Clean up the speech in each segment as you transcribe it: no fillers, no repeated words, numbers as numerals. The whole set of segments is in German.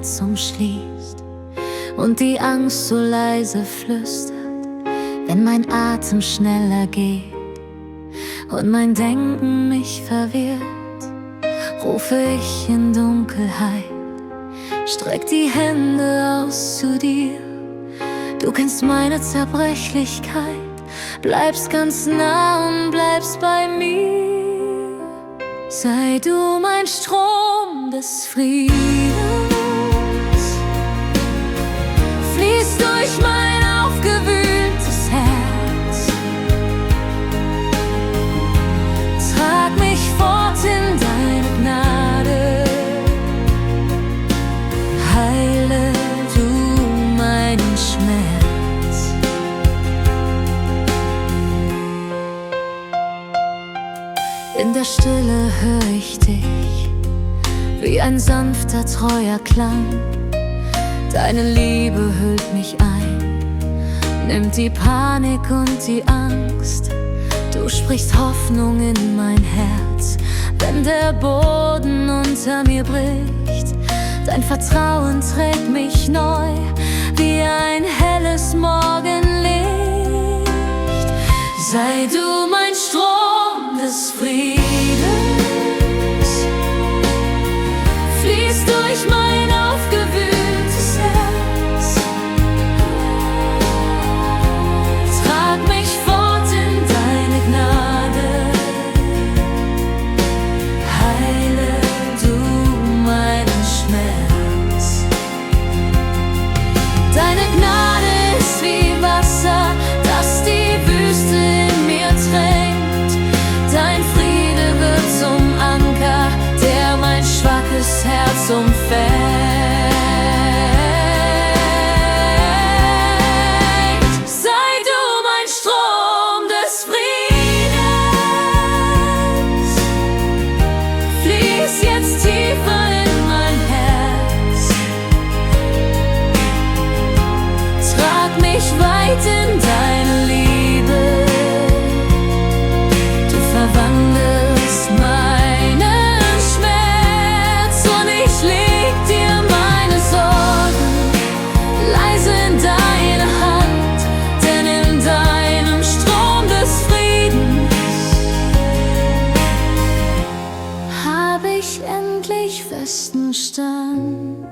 Herz umschließt und die Angst so leise flüstert, wenn mein Atem schneller geht und mein Denken mich verwirrt, rufe ich in Dunkelheit, streck die Hände aus zu dir. Du kennst meine Zerbrechlichkeit, bleibst ganz nah und bleibst bei mir. Sei du mein Strom des Friedens, fließ durch mein aufgewühltes Herz, trag mich fort in deine Gnade, heile du meinen Schmerz. In der Stille hör ich dich, wie ein sanfter, treuer Klang. Deine Liebe hüllt mich ein, nimmt die Panik und die Angst. Du sprichst Hoffnung in mein Herz, wenn der Boden unter mir bricht. Dein Vertrauen trägt mich neu, wie ein helles Morgenlicht. Sei du mein Strom des Friedens, fließ durch mein aufgewühltes Herz, trag mich fort in deine Gnade, heile du meinen Schmerz. Deine Gnade ist wie Wasser, das die Wüste in mir tränkt. Dein Friede wird zum Anker, der mein schwaches Herz umfängt. Sei du mein Strom des Friedens, fließ jetzt tiefer in mein Herz, trag mich weit in deine Liebe. Du verwandelst meinen Schmerz und ich leg dir meine Sorgen leise in deine Hand, denn in deinem Strom des Friedens hab ich endlich festen Stand,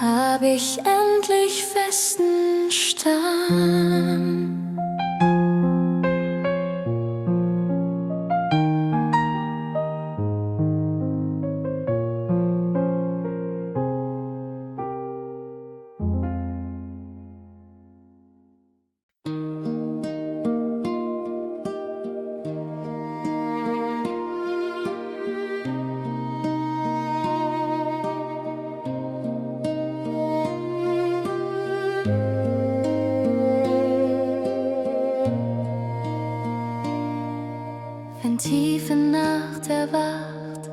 hab ich endlich festen Stand. Wenn tiefe Nacht erwacht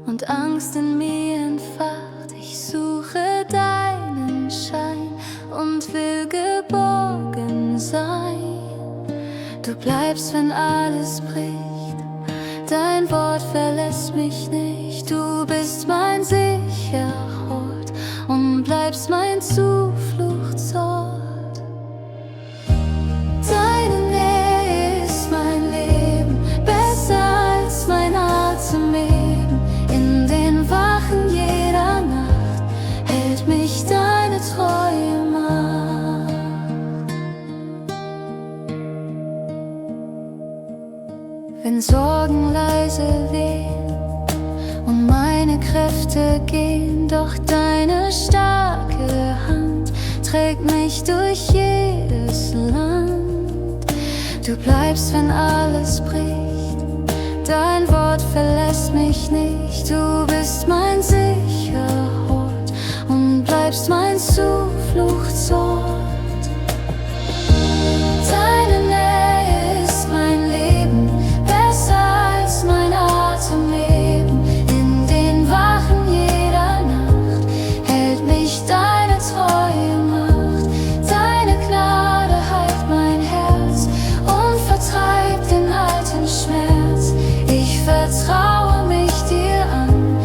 und Angst in mir entfacht, ich suche deinen Schein und will geborgen sein. Du bleibst, wenn alles bricht, dein Wort verlässt mich nicht. Du bist mein sicherer Ort und bleibst mein Zufluchtsort. Deine Nähe ist mein Leben, besser als mein Atem eben. In den Wachen jeder Nacht hält mich deine Treue Macht. Wenn Sorgen leise wehen und meine Kräfte gehen, doch deine starke Hand trägt mich durch jedes Land. Du bleibst, wenn alles bricht, dein Wort verlässt mich nicht. Du bist mein sicherer Ort und bleibst mein Zufluchtsort. Deine Nähe ist mein Leben, besser als mein Atem eben. In den Wachen jeder Nacht hält mich deine Treue Macht. Deine Gnade heilt mein Herz und vertreibt den alten Schmerz. Ich vertraue mich dir an,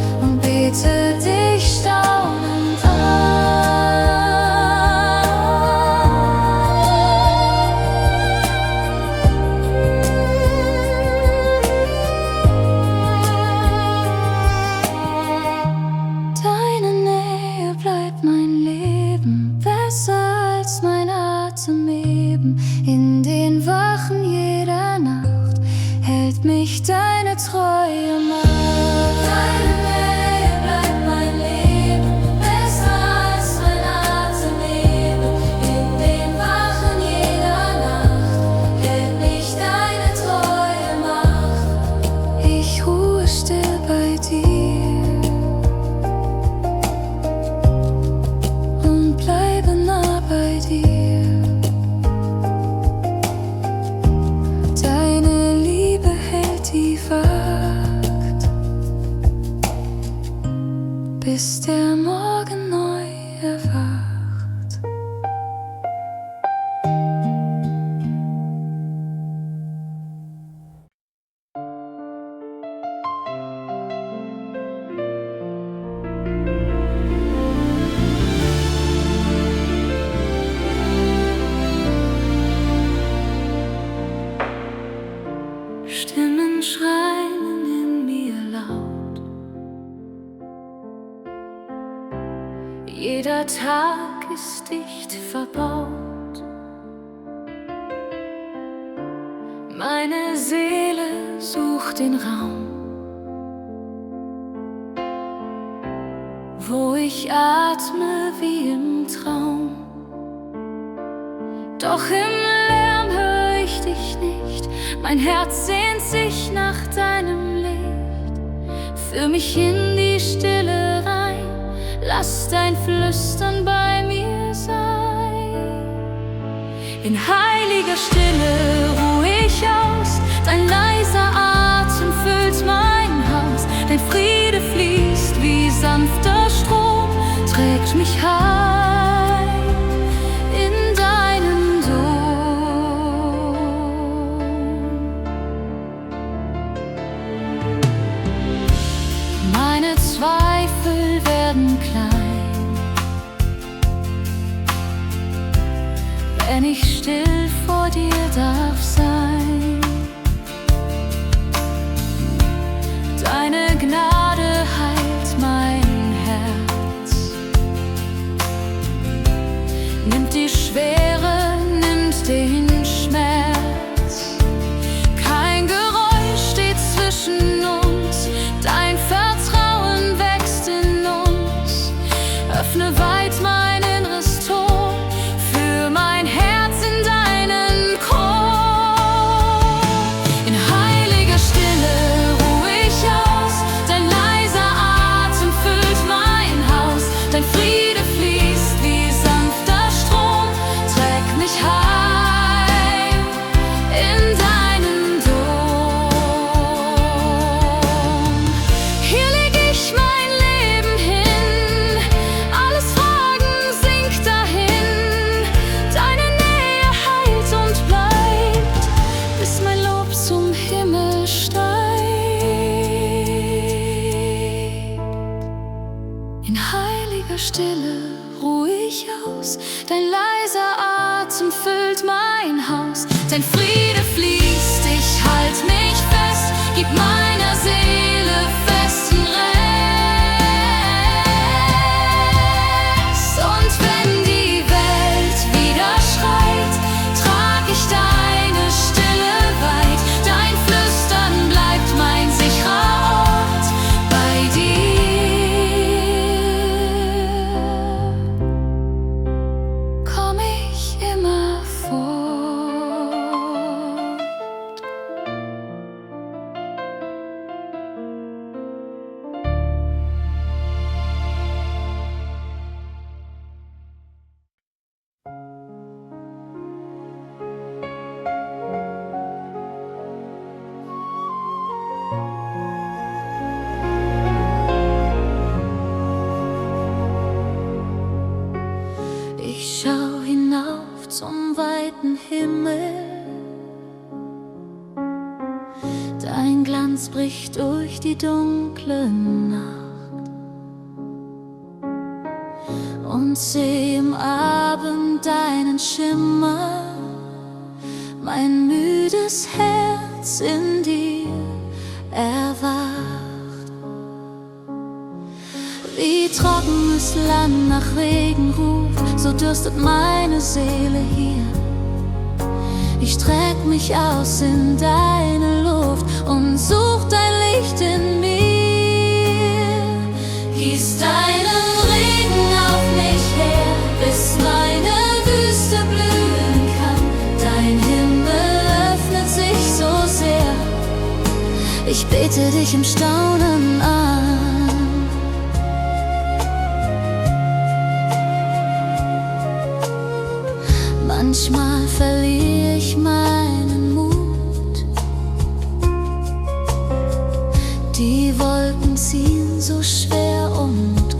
bis der Morgen neu erwacht. Stimmen schreien in mir laut. Jeder Tag ist dicht verbaut. Meine Seele sucht den Raum, wo ich atme wie im Traum. Doch im Lärm hör ich dich nicht. Mein Herz sehnt sich nach deinem Licht. Führ mich in die Stille rein. Lass dein Flüstern bei mir sein. In heiliger Stille ruh ich aus. Dein leiser Atem füllt mein Haus. Dein Friede fließt wie sanfter Strom, trägt mich heim in deinen Dom. Meine Zweifel werden klein, wenn ich still vor dir darf sein. Deine Gnade heilt mein Herz, nimmt die Schwere, nimmt den Schmerz. Kein Geräusch steht zwischen uns, dein Vertrauen wächst in uns. Öffne weit mein inneres Tor, für mein Herz in deinen Chor. In heiliger Stille ruh ich aus, dein leiser Atem füllt mein Haus. Dein Friede fließt wie sanfter Strom, trägt mich heim in deinen Dom. Hier leg ich mein Leben hin, alles Fragen sinkt dahin. Deine Nähe heilt und bleibt, bis mein Lob zum Himmel steigt. In heiliger Stille ruh ich aus, dein leiser Atem füllt mein Haus. Dein Friede fließt, ich halt mich fest, gib meiner Seele festen Rest. Und wenn die Welt wieder schreit, trag ich deine Stille weit. Dein Flüstern bleibt mein sicherer Ort bei dir. Komm ich immer fort. Ich schau hinauf zum weiten Himmel. Dein Glanz bricht durch die dunkle Nacht und seh im Abend deinen Schimmer. Mein müdes Herz in dir erwacht. Wie trockenes Land nach Regen ruft, so dürstet meine Seele hier. Ich streck mich aus in deine Luft und such dein Licht in mir. Gieß deinen Regen auf mich her, bis meine Wüste blühen kann. Dein Himmel öffnet sich so sehr, ich bete dich im Staunen an. Manchmal verliere ich meinen Mut. Die Wolken ziehen so schwer und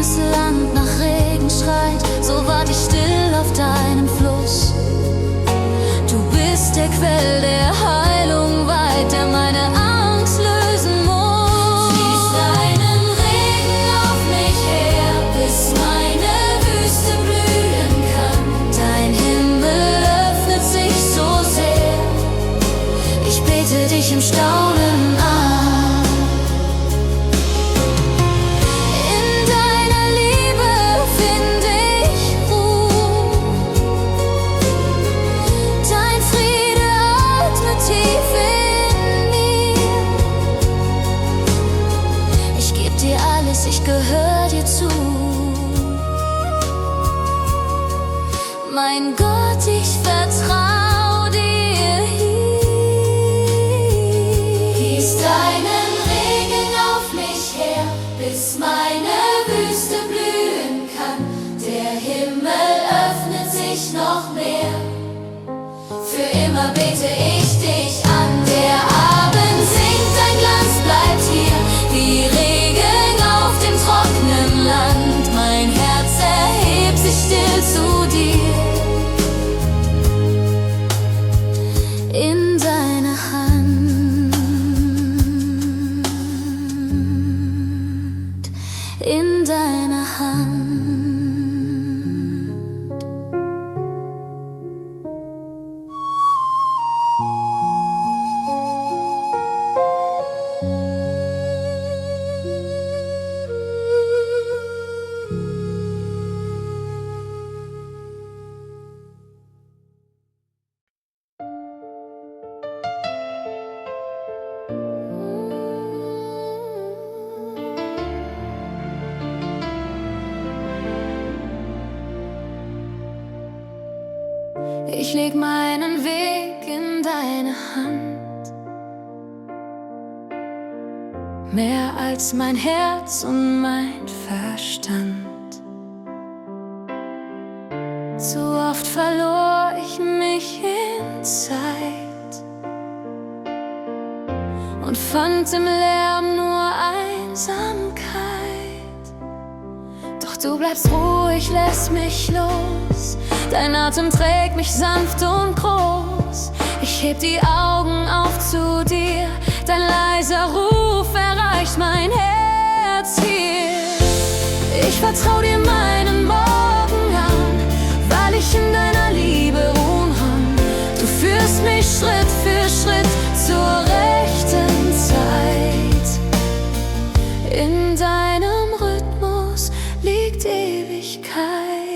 das Land nach Regen schreit, so wart ich still auf deinem Fluss. Du bist der Quell der Heilung weit, der meine Angst lösen muss. Fließ deinen Regen auf mich her, bis meine Wüste blühen kann. Dein Himmel öffnet sich so sehr, ich bete dich im Staunen an. Ich gehör dir zu. Mein Gott, ich vertrau dir hier. Gieß deinen Regen auf mich her, bis meine Wüste blühen kann. Der Himmel öffnet sich noch mehr. Für immer bete ich dich an. Der Abend sinkt, dein Glanz bleibt hier. Wie Regen auf dem trockenen Land, mein Herz erhebt sich still zu dir. In deine Hand, in deine Hand. Ich leg meinen Weg in deine Hand, mehr als mein Herz und mein Verstand. Zu oft verlor ich mich in Zeit und fand im Lärm nur Einsamkeit. Doch du bleibst ruhig, lässt mich los. Dein Atem trägt mich sanft und groß. Ich heb die Augen auf zu dir. Dein leiser Ruf erreicht mein Herz hier. Ich vertrau dir meinen Morgen an, weil ich in deiner Liebe ruhen kann. Du führst mich Schritt für Schritt zur rechten Zeit. In deinem Rhythmus liegt Ewigkeit.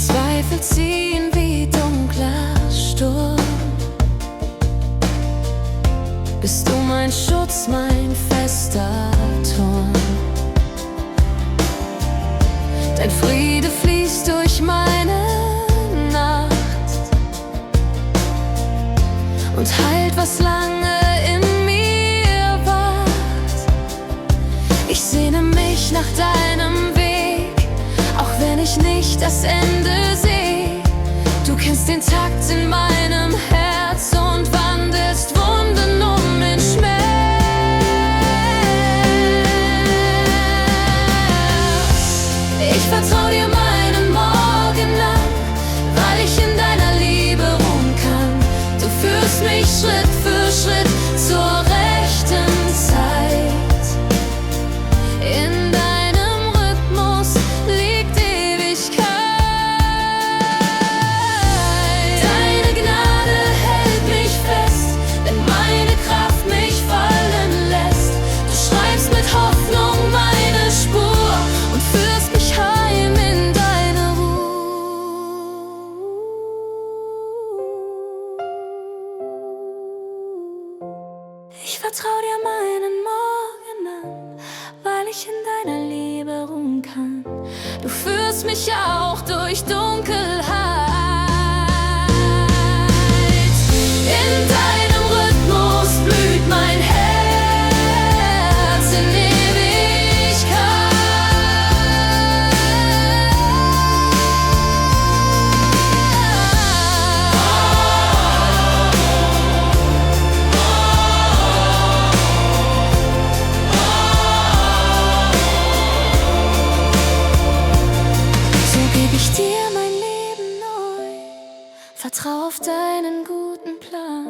Zweifel ziehen wie dunkler Sturm, bist du mein Schutz, mein fester Turm. Dein Friede fließt durch meine Nacht und heilt, was lange in mir wacht. Ich sehne mich nach deinem Weg, auch wenn ich nicht das Ende sehe. Du kennst den Takt in meinem Herz und wandelst Wunden um in Schmerz. Ich vertrau dir meinen Morgen lang, weil ich in deiner Liebe ruhen kann. Du führst mich Schritt für Schritt zur rechten Zeit. In deinem Rhythmus liegt Ewigkeit. Deine Gnade hält mich fest, wenn meine Kraft mich fallen lässt. Du schreibst mit Hoffnung meine Spur und führst mich heim in deine Ruhe. Ich vertrau dir meinen Morgen an, weil ich in deiner Liebe ruhen kann. Du führst mich auch durch Dunkelheit. In deinem Rhythmus blüht mein Herz in Ewigkeit. Vertrau auf deinen guten Plan.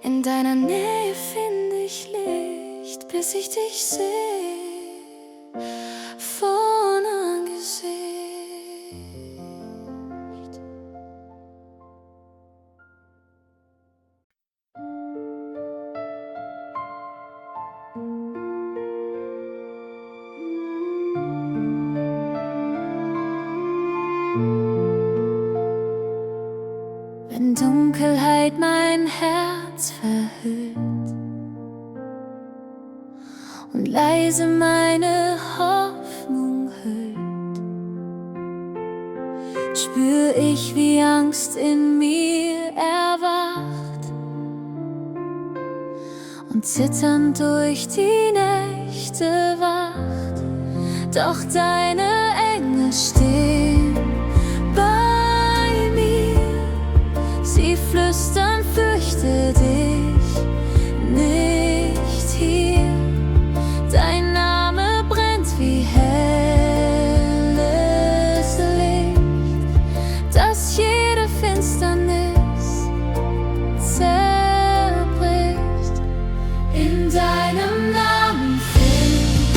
In deiner Nähe finde ich Licht, bis ich dich sehe, von Angesicht. Wenn Dunkelheit mein Herz verhüllt und leise meine Hoffnung hüllt, spür ich, wie Angst in mir erwacht und zitternd durch die Nächte wacht. Doch deine Engel stehen bei mir, sie flüstern, fürchte dich nicht hier. Dein Name brennt wie helles Licht, das jede Finsternis zerbricht. In deinem Namen find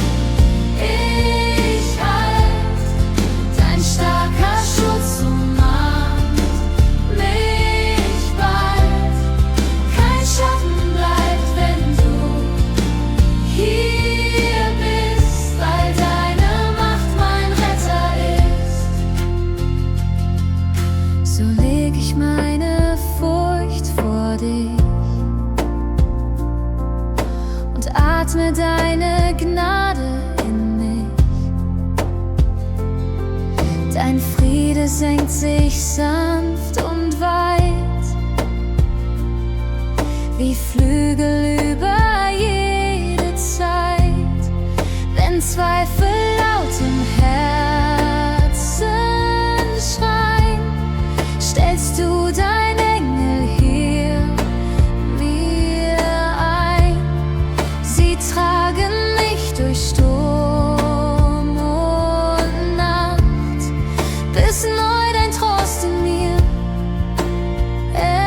ich Halt, dein starker Schutz umarmt mich bald. Kein Schatten bleibt, wenn du hier bist, weil deine Macht mein Retter ist. So leg ich meine Furcht vor dich und atme deine Gnade in mich. Dein Friede senkt sich sanft und weit, wie Flügel über jede Zeit. Wenn Zweifel laut im Herzen schreien, stellst du dein Engel hier mir ein. Sie tragen mich durch Sturm und Nacht, bis neu dein Trost in mir erwacht.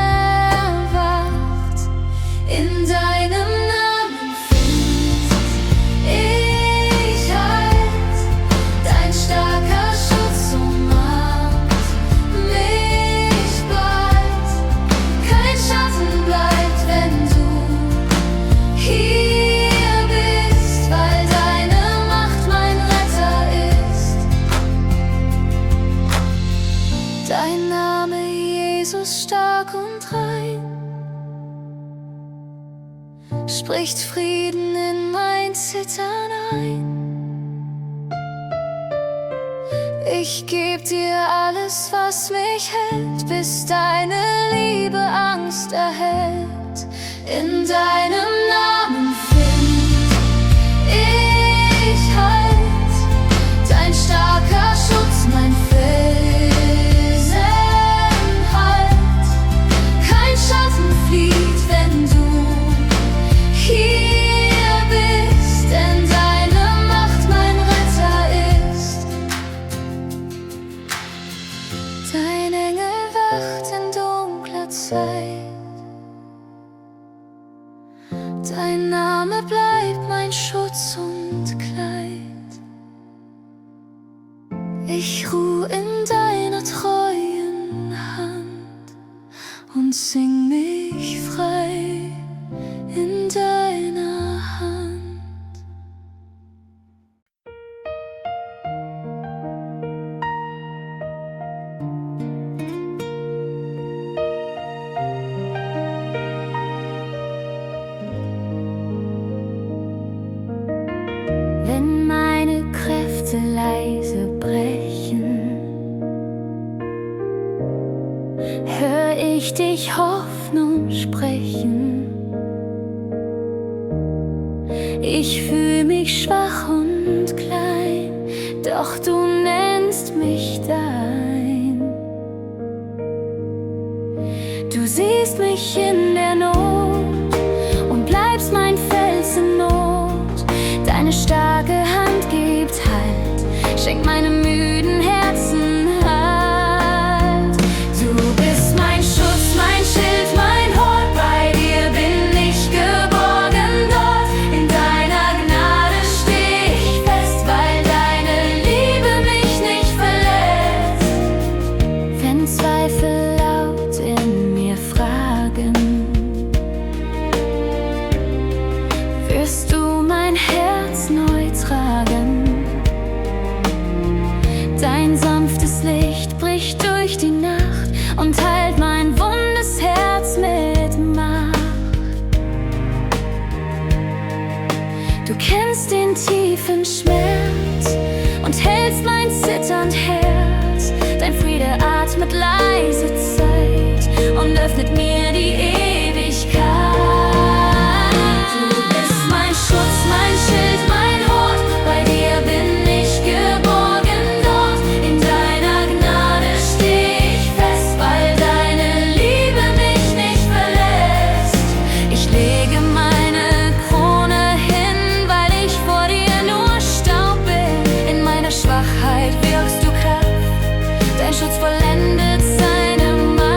In deinem Namen find ich Halt, dein starker Schutz umarmt mich bald. Kein Schatten bleibt, wenn du hier bist, weil deine Macht mein Retter ist. Dein Name, Jesus, stark und rein, spricht Frieden in mein Zittern ein. Ich geb dir alles, was mich hält, bis deine Liebe Angst erhält. In deinem Namen find ich Halt, dein starker Schutz, mein Felsenhalt. Kein Schatten flieht, wenn du hier bist, denn deine Macht mein Retter ist. Dein Engel wacht in dunkler Zeit, dein Name bleibt mein Schutz und Kleid. Ich ruh in deiner treuen Hand und sing mich frei in deiner Hand. Wenn meine Kräfte leise brechen, hör ich dich Hoffnung sprechen. Ich fühl mich schwach und klein, doch du nennst mich dein. Du siehst mich in der Not und bleibst mein Fels in Not. Deine starke Hand gibt Halt, schenkt meinem müden Herzen Halt. Du bist mein Zweifel laut in mir fragen, wirst du mein Herz neu tragen? Dein sanftes Licht bricht durch die Nacht und heilt mein wundes Herz mit Macht. Du kennst den tiefen Schmerz und hältst mein zitternd Herz. Dein Friede atmet leise Zeit und öffnet mir die Ewigkeit. Du bist mein Schutz, mein Schild, mein Hort. Bei dir bin ich geborgen dort. In deiner Gnade steh ich fest, weil deine Liebe mich nicht verlässt. Ich lege meine Krone hin, weil ich vor dir nur Staub bin. In meiner Schwachheit wirkst du Kraft, dein Schutz vollendet seine Macht.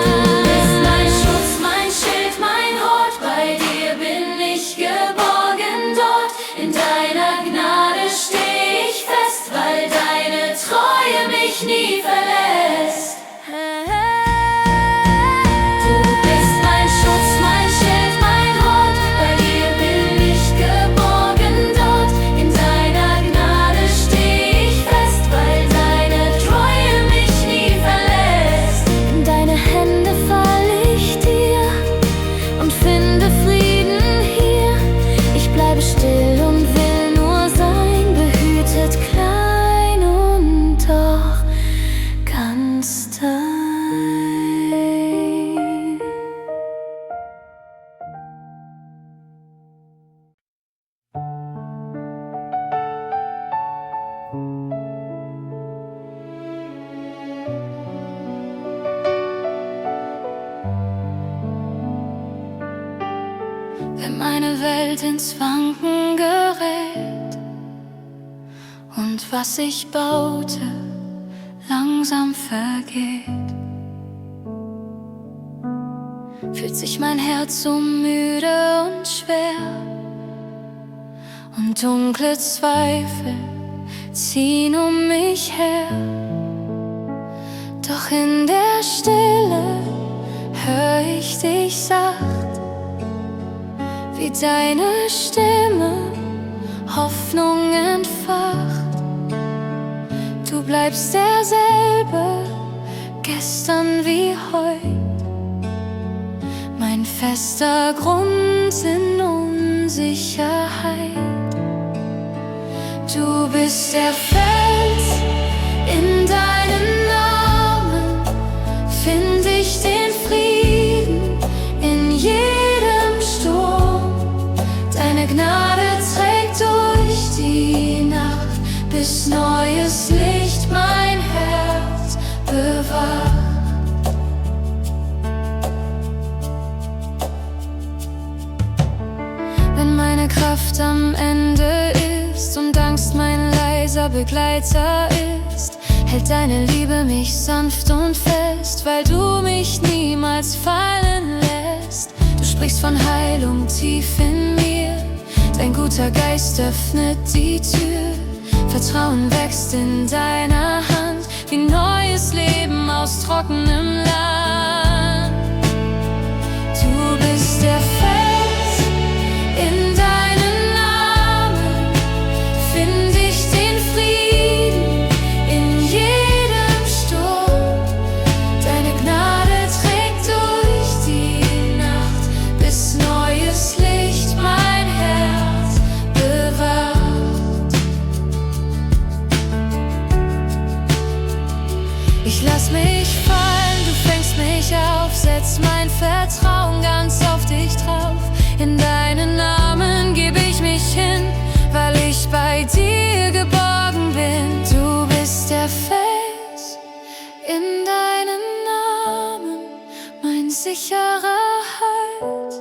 Du bist mein Schutz, mein Schild, mein Hort. Bei dir bin ich geborgen dort. In deiner Gnade steh ich fest, weil deine Treue mich nie verlässt. Du bist mein Schutz, mein Schild, mein Hort. Bei dir bin ich geborgen dort. In deiner Gnade steh ich fest, weil deine Treue mich nie verlässt. In deine Hände fall ich dir und finde Frieden hier. Ich bleibe still und will nur sein, behütet, klein und doch ganz dein. Wenn meine Welt ins Wanken gerät und was ich baute langsam vergeht, fühlt sich mein Herz so müde und schwer und dunkle Zweifel ziehen um mich her. Doch in der Stille hör ich dich sacht, wie deine Stimme Hoffnung entfacht. Du bleibst derselbe, gestern wie heut, mein fester Grund in Unsicherheit. Du bist der Fels, in deinen Namen find ich den Frieden in jedem Sturm. Deine Gnade trägt durch die Nacht, bis neues Licht mein Herz bewacht. Wenn meine Kraft am Ende ist und Angst mein leiser Begleiter ist, hält deine Liebe mich sanft und fest, weil du mich niemals fallen lässt. Du sprichst von Heilung tief in mir, dein guter Geist öffnet die Tür. Vertrauen wächst in deiner Hand, wie neues Leben aus trockenem Land. Du bist der Fels, in deinen Namen find ich den Frieden in jedem Sturm. Deine Gnade trägt durch die Nacht, bis neues Licht mein Herz bewacht. Ich lass mich fallen, du fängst mich auf, setz mein Vertrauen ganz auf dich drauf. In deinen Namen geb ich mich hin, weil ich bei dir geborgen bin. Du bist der Fels, in deinen Namen mein sicherer Halt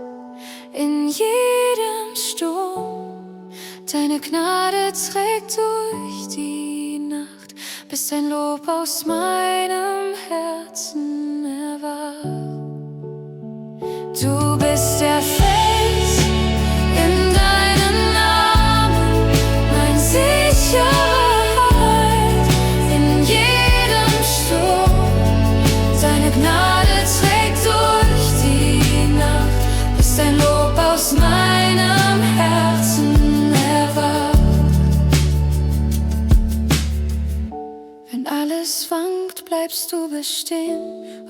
in jedem Sturm. Deine Gnade trägt durch die Nacht, bis dein Lob aus meinem Herzen erwacht. Du bist der Fels, in deinen Namen mein sicherer Halt in alles wankt, bleibst du bestehen.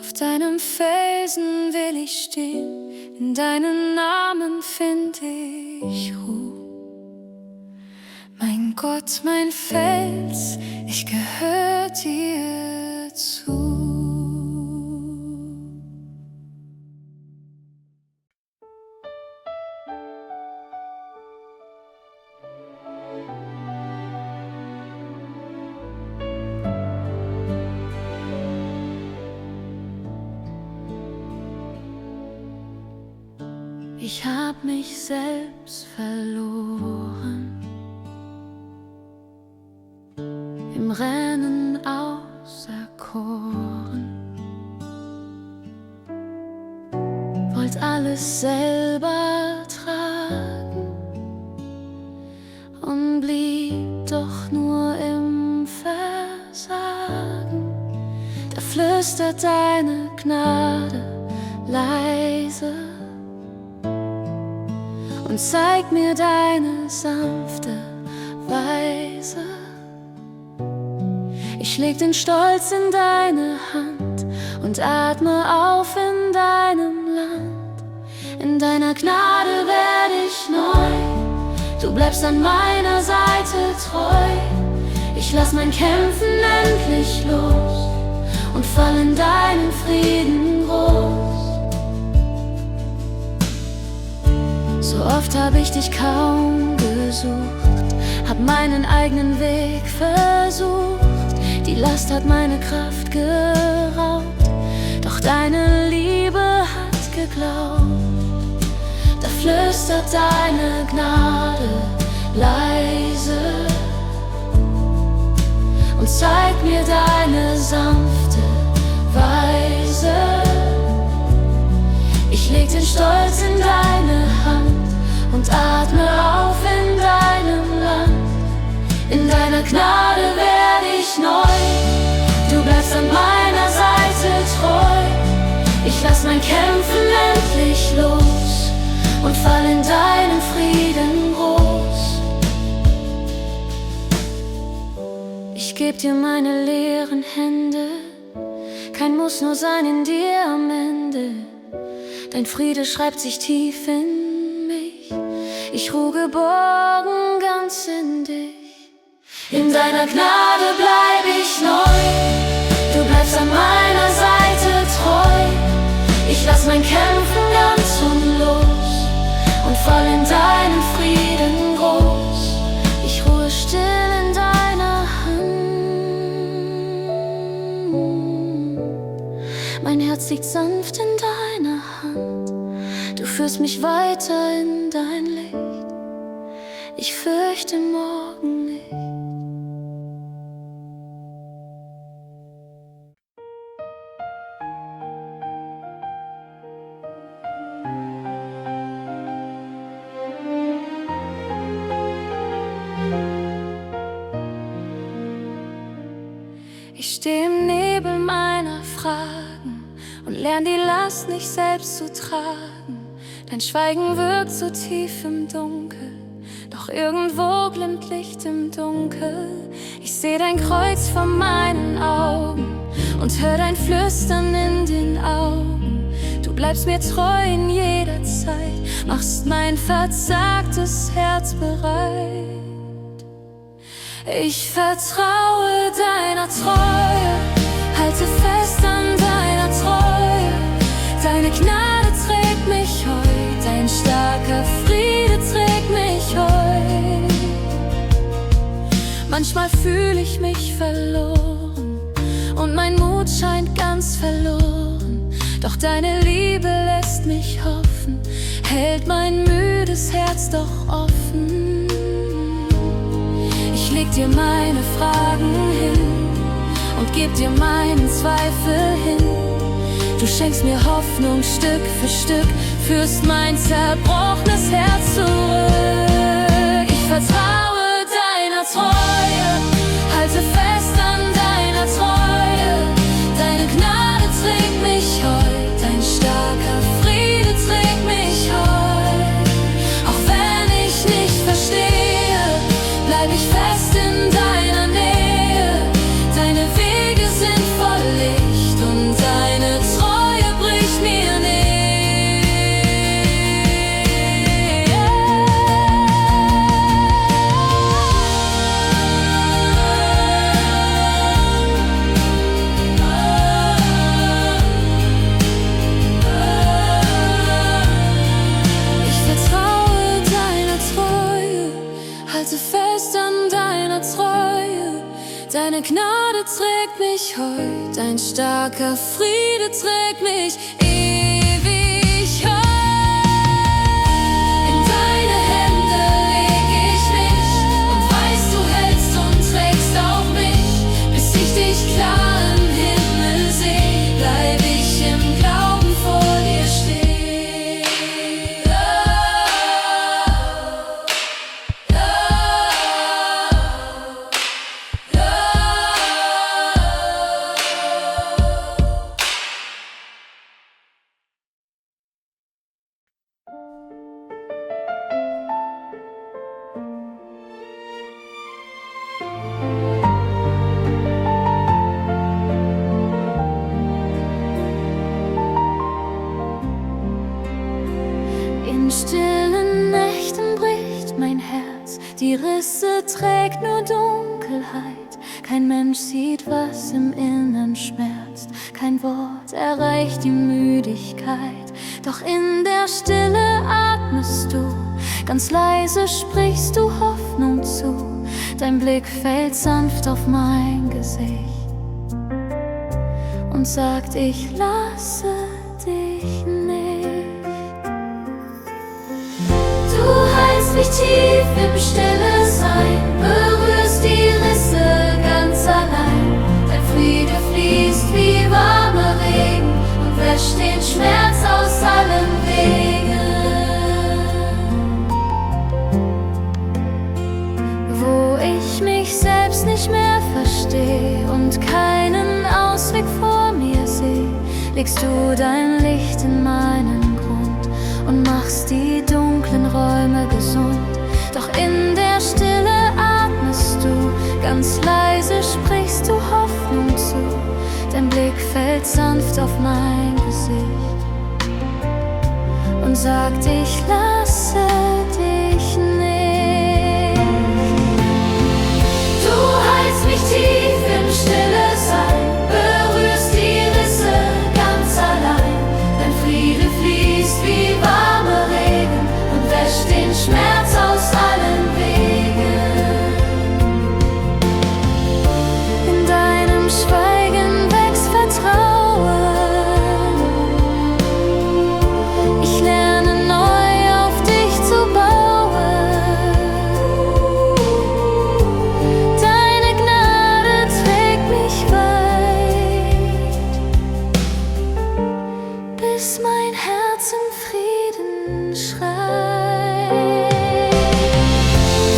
Auf deinem Felsen will ich stehen. In deinen Namen find ich Ruhe. Mein Gott, mein Fels, ich gehör dir zu. Ich hab mich selbst verloren im Rennen auserkoren, wollt alles selber tragen und blieb doch nur im Versagen. Da flüstert deine Gnade leise und zeig mir deine sanfte Weise. Ich leg den Stolz in deine Hand und atme auf in deinem Land. In deiner Gnade werde ich neu, du bleibst an meiner Seite treu. Ich lass mein Kämpfen endlich los und fall in deinen Frieden groß. So oft hab ich dich kaum gesucht, hab meinen eigenen Weg versucht. Die Last hat meine Kraft geraubt, doch deine Liebe hat geglaubt. Da flüstert deine Gnade leise und zeigt mir deine sanfte Weise. Ich leg den Stolz in deine Hand und atme auf in deinem Land. In deiner Gnade werde ich neu, du bleibst an meiner Seite treu. Ich lass mein Kämpfen endlich los und fall in deinen Frieden groß. Ich geb dir meine leeren Hände, kein Muss nur sein in dir am Ende. Dein Friede schreibt sich tief in mich, ich ruh geborgen ganz in dich. In deiner Gnade bleib ich neu, du bleibst an meiner Seite treu. Ich lass mein Kämpfen ganz und los und fall in deinen Frieden groß. Ich ruhe still in deiner Hand, mein Herz liegt sanft in deiner Hand. Du führst mich weiter in dein Licht, ich fürchte morgen nicht. Ich steh im Nebel meiner Fragen und lern die Last nicht selbst zu tragen. Dein Schweigen wirkt so tief im Dunkel, doch irgendwo glimmt Licht im Dunkel. Ich seh dein Kreuz vor meinen Augen und hör dein Flüstern in den Augen. Du bleibst mir treu in jeder Zeit, machst mein verzagtes Herz bereit. Ich vertraue deiner Treue, halte fest an deiner Treue. Deine Gnade trägt mich heut, dein starker Friede trägt mich heut. Manchmal fühle ich mich verloren und mein Mut scheint ganz verloren. Doch deine Liebe lässt mich hoffen, hält mein müdes Herz doch offen. Ich leg dir meine Fragen hin und geb dir meinen Zweifel hin. Du schenkst mir Hoffnung Stück für Stück, führst mein zerbrochenes Herz zurück. Ich vertraue deiner Treue, halte fest an deiner Treue. Deine Gnade trägt mich heut, dein starker Friede trägt mich heut. Auch wenn ich nicht verstehe, bleib ich fest in deiner Nähe. Deine Wege trägt mich heut, ein starker Friede trägt mich ewig heut. In deine Hände leg ich mich und weiß, du hältst und trägst auch mich, bis ich dich klar im Himmel seh, bleib ich im Glauben vor dir stehen. In stillen Nächten bricht mein Herz, die Risse trägt nur Dunkelheit. Kein Mensch sieht, was im Innern schmerzt, kein Wort erreicht die Müdigkeit. Doch in der Stille atmest du, ganz leise sprichst du Hoffnung zu. Dein Blick fällt sanft auf mein Gesicht und sagt, ich lasse dich nicht. Du heilst mich tief im stille Sein, berührst die Risse ganz allein. Dein Friede fließt wie warmer Regen und wäscht den Schmerz aus allen Wegen. Wo ich mich selbst nicht mehr verstehe und keinen Ausweg vor mir sehe, legst du dein Licht in meinen Grund und machst die dunklen Räume gesund. Doch in der Stille atmest du, ganz leise sprichst du Hoffnung zu. Dein Blick fällt sanft auf mein Gesicht und sagt, ich lasse dich nicht. Du heilst mich tief im stille Sein, berührst die Risse ganz allein. Dein Friede fließt wie warmer Regen und wäscht den Schmerz aus allen Wegen. In deinem Schweigen wächst Vertrauen. Ich lerne neu auf dich zu bauen. Deine Gnade trägt mich weit, bis mein Herz im Frieden schreit.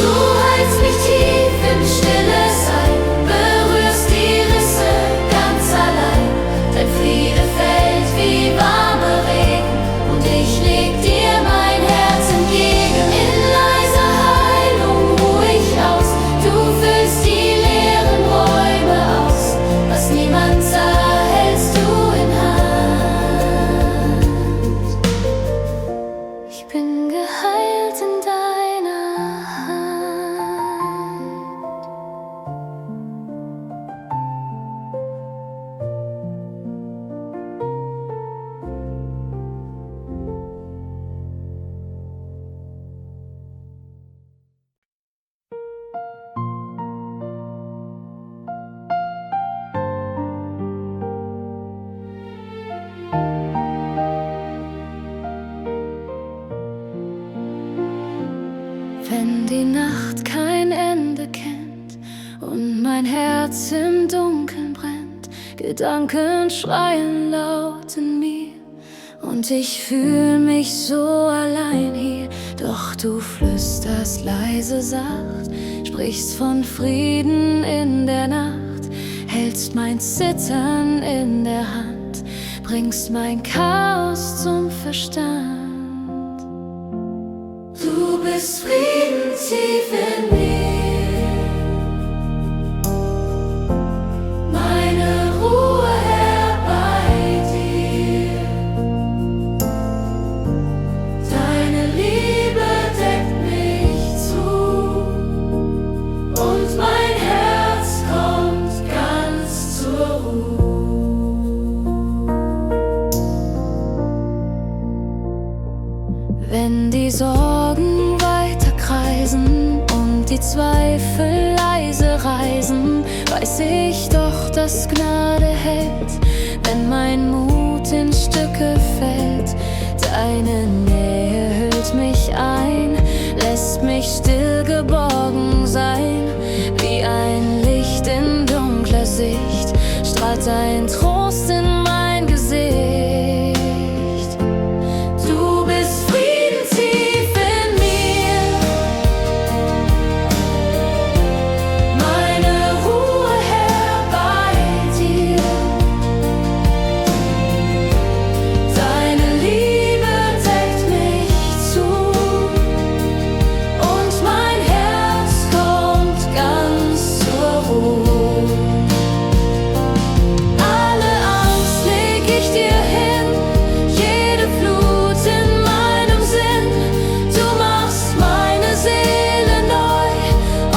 Du heilst mich tief im stille Sein, berührst die Risse ganz allein. Dein Friede fällt wie warmer Regen und ich leg dir mein Herz entgegen. In leiser Heilung ruh ich aus, du füllst die leeren Räume aus. Was niemand sah, hältst du in Hand. Ich bin geheilt in deiner Hand. Wenn die Nacht kein Ende kennt und mein Herz im Dunkeln brennt, Gedanken schreien laut in mir und ich fühl mich so allein hier. Doch du flüsterst leise sacht, sprichst von Frieden in der Nacht, hältst mein Zittern in der Hand, bringst mein Chaos zum Verstand. Du bist Frieden tief in mir, meine Ruhe her bei dir. Deine Liebe deckt mich zu und mein Herz kommt ganz zur Ruhe. Wenn die Sorgen weiter kreisen und dass Gnade hält, wenn mein Mut in Stücke fällt. Deine Nähe hüllt mich ein, lässt mich still geborgen sein. Wie ein Licht in dunkler Sicht strahlt dein Trost in mein Gesicht. Du bist Frieden tief in mir, meine Ruhe, Herr, bei dir. Deine Liebe deckt mich zu und mein Herz kommt ganz zur Ruhe. Alle Angst leg ich dir hin, jede Flut in meinem Sinn. Du machst meine Seele neu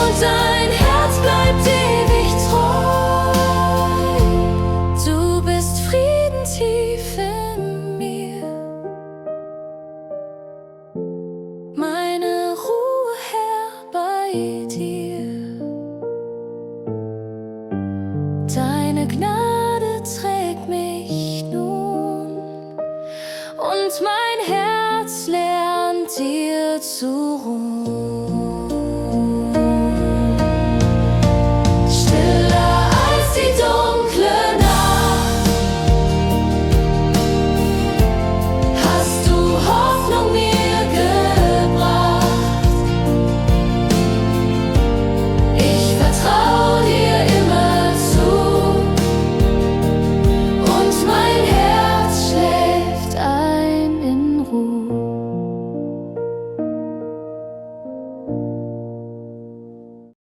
und dein Herz bleibt ewig treu. Du bist Frieden tief in mir, meine Ruhe, Herr, bei dir. Deine Gnade trägt mich nun und mein Herz lernt dir zu ruhen.